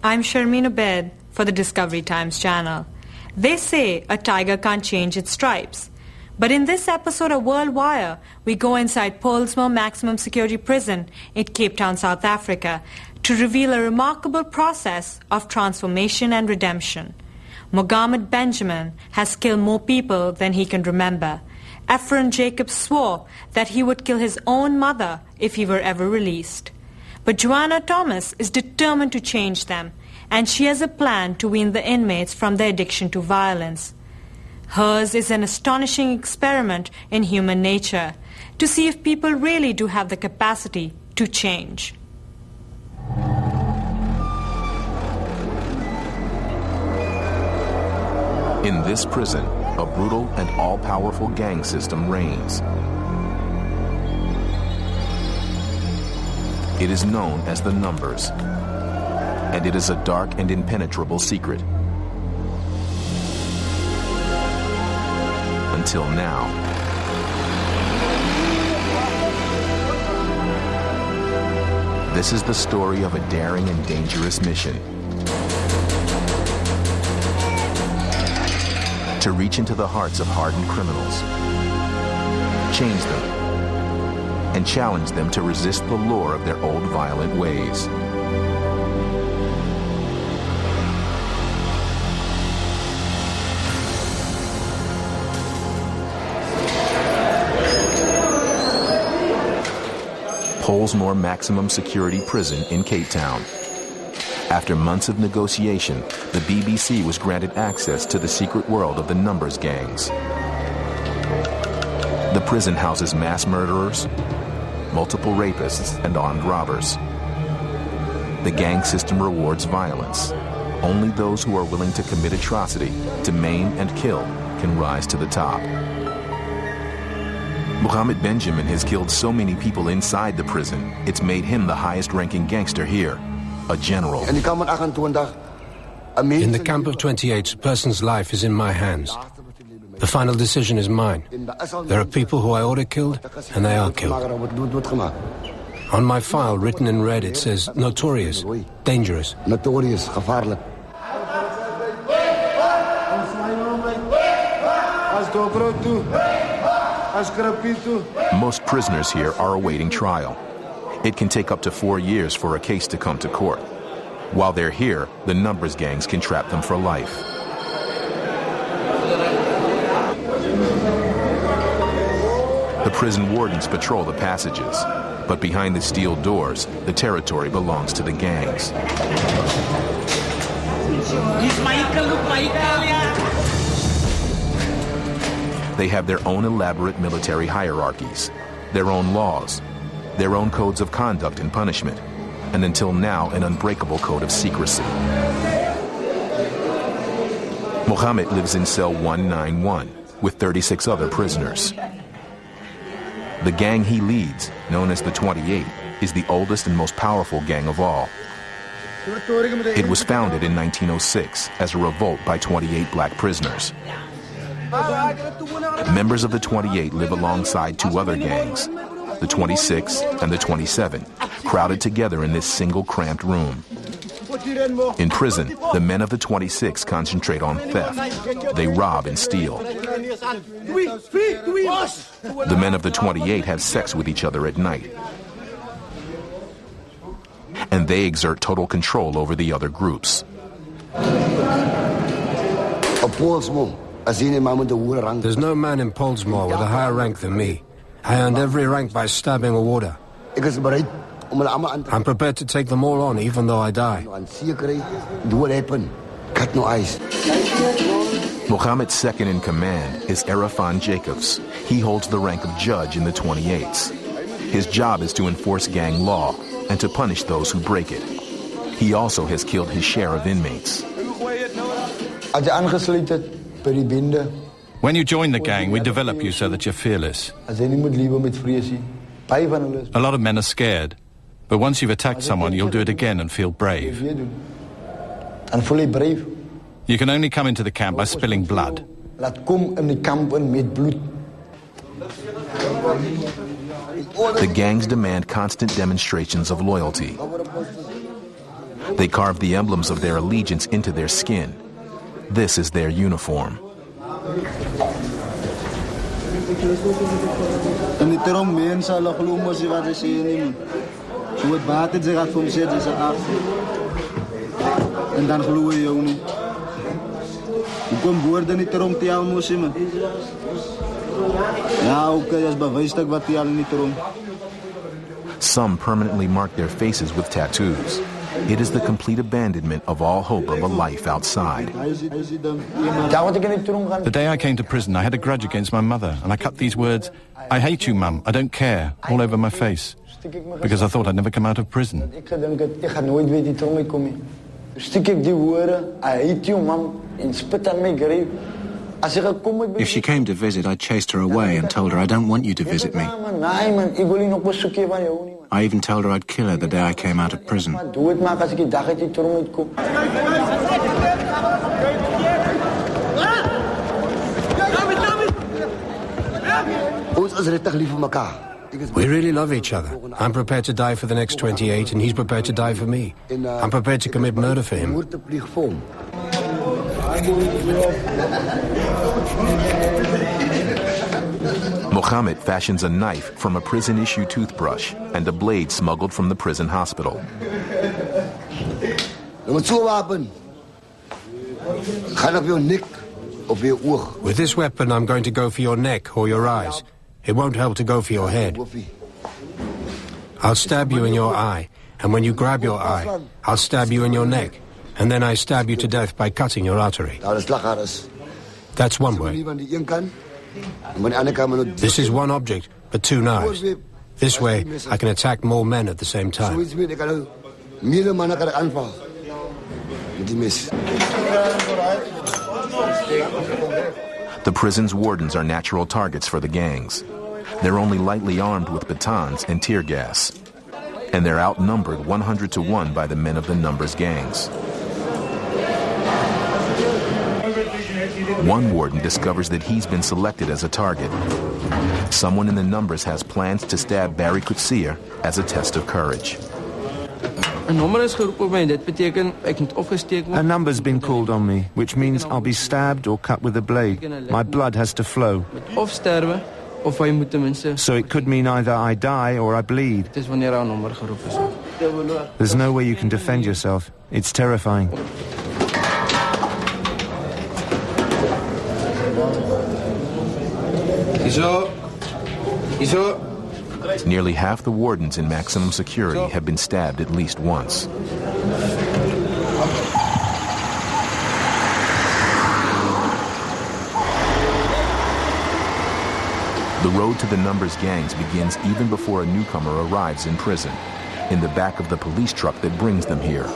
I'm Sharmeen Abed for the Discovery Times channel. They say a tiger can't change its stripes. But in this episode of World Wire, we go inside Pollsmoor Maximum Security Prison in Cape Town, South Africa, to reveal a remarkable process of transformation and redemption. Mohammed Benjamin has killed more people than he can remember. Ephraim Jacobs swore that he would kill his own mother if he were ever released. But Joanna Thomas is determined to change them, and she has a plan to wean the inmates from their addiction to violence. Hers is an astonishing experiment in human nature to see if people really do have the capacity to change. In this prison, a brutal and all-powerful gang system reigns. It is known as the Numbers, and it is a dark and impenetrable secret. Until now. This is the story of a daring and dangerous mission. To reach into the hearts of hardened criminals, change them, and challenge them to resist the lure of their old violent ways. Pollsmoor Maximum Security Prison in Cape Town. After months of negotiation, the BBC was granted access to the secret world of the Numbers gangs. The prison houses mass murderers, multiple rapists, and armed robbers. The gang system rewards violence. Only those who are willing to commit atrocity, to maim and kill, can rise to the top. Mohammed Benjamin has killed so many people inside the prison, it's made him the highest-ranking gangster here, a general. In the camp of 28, a person's life is in my hands. The final decision is mine. There are people who I order killed, and they are killed. On my file, written in red, it says, notorious, dangerous. Notorious, gevaarlijk. Most prisoners here are awaiting trial. It can take up to 4 years for a case to come to court. While they're here, the Numbers gangs can trap them for life. The prison wardens patrol the passages, but behind the steel doors, the territory belongs to the gangs. They have their own elaborate military hierarchies, their own laws, their own codes of conduct and punishment, and until now, an unbreakable code of secrecy. Mohammed lives in cell 191 with 36 other prisoners. The gang he leads, known as the 28, is the oldest and most powerful gang of all. It was founded in 1906 as a revolt by 28 black prisoners. Members of the 28 live alongside two other gangs, the 26 and the 27, crowded together in this single cramped room. In prison, the men of the 26 concentrate on theft. They rob and steal. The men of the 28 have sex with each other at night. And they exert total control over the other groups. There's no man in Pollsmoor with a higher rank than me. I earned every rank by stabbing a warder. I'm prepared to take them all on, even though I die. Mohammed's second in command is Ephraim Jacobs. He holds the rank of judge in the 28s. His job is to enforce gang law and to punish those who break it. He also has killed his share of inmates. When you join the gang, we develop you so that you're fearless. A lot of men are scared, but once you've attacked someone, you'll do it again and feel brave. You can only come into the camp by spilling blood. The gangs demand constant demonstrations of loyalty. They carve the emblems of their allegiance into their skin. This is their uniform. Some permanently mark their faces with tattoos. It is the complete abandonment of all hope of a life outside. The day I came to prison, I had a grudge against my mother, and I cut these words, "I hate you, Mum, I don't care," all over my face, because I thought I'd never come out of prison. If she came to visit, I chased her away and told her, "I don't want you to visit me." I even told her I'd kill her the day I came out of prison. We really love each other. I'm prepared to die for the next 28, and he's prepared to die for me. I'm prepared to commit murder for him. Mohammed fashions a knife from a prison-issue toothbrush and a blade smuggled from the prison hospital. With this weapon, I'm going to go for your neck or your eyes. It won't help to go for your head. I'll stab you in your eye, and when you grab your eye, I'll stab you in your neck, and then I stab you to death by cutting your artery. That's one way. This is one object, but two knives. This way, I can attack more men at the same time. The prison's wardens are natural targets for the gangs. They're only lightly armed with batons and tear gas. And they're outnumbered 100 to 1 by the men of the Numbers gangs. One warden discovers that he's been selected as a target. Someone in the Numbers has plans to stab Barry Coetzee as a test of courage. A number's been called on me, which means I'll be stabbed or cut with a blade. My blood has to flow. So it could mean either I die or I bleed. There's no way you can defend yourself. It's terrifying. Nearly half the wardens in maximum security have been stabbed at least once. The road to the Numbers gangs begins even before a newcomer arrives in prison, in the back of the police truck that brings them here.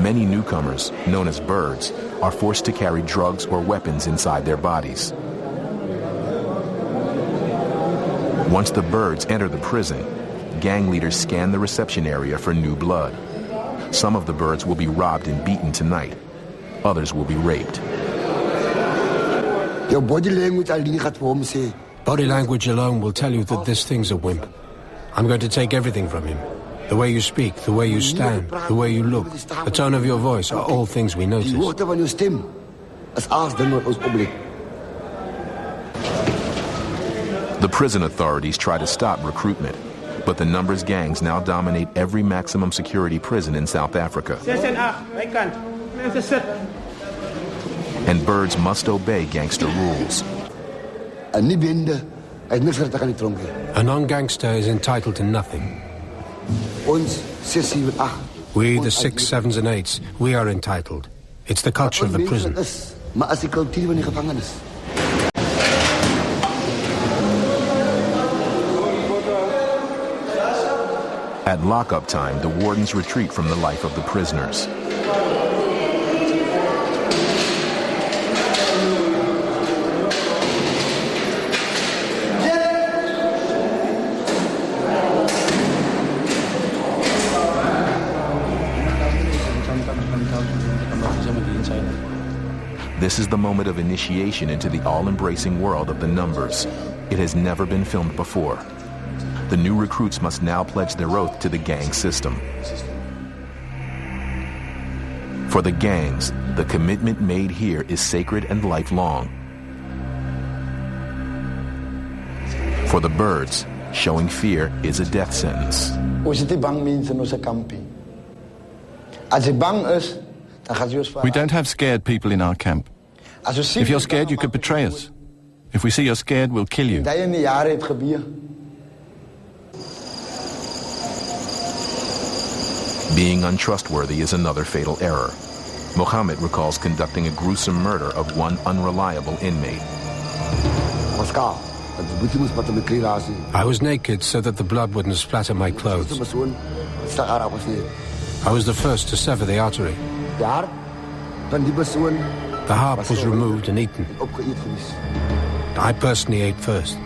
Many newcomers, known as birds, are forced to carry drugs or weapons inside their bodies. Once the birds enter the prison, gang leaders scan the reception area for new blood. Some of the birds will be robbed and beaten tonight. Others will be raped. Your body language alone will tell you that this thing's a wimp. I'm going to take everything from him. The way you speak, the way you stand, the way you look, the tone of your voice are all things we notice. The prison authorities try to stop recruitment, but the Numbers gangs now dominate every maximum security prison in South Africa. And birds must obey gangster rules. A non-gangster is entitled to nothing. We, the 6, 7s and 8s, we are entitled. It's the culture of the prison. At lockup time, the wardens retreat from the life of the prisoners. This is the moment of initiation into the all-embracing world of the Numbers. It has never been filmed before. The new recruits must now pledge their oath to the gang system. For the gangs, the commitment made here is sacred and lifelong. For the birds, showing fear is a death sentence. We don't have scared people in our camp. If you're scared, you could betray us. If we see you're scared, we'll kill you. Being untrustworthy is another fatal error. Mohammed recalls conducting a gruesome murder of one unreliable inmate. I was naked so that the blood wouldn't splatter my clothes. I was the first to sever the artery. The heart was removed and eaten. I personally ate first.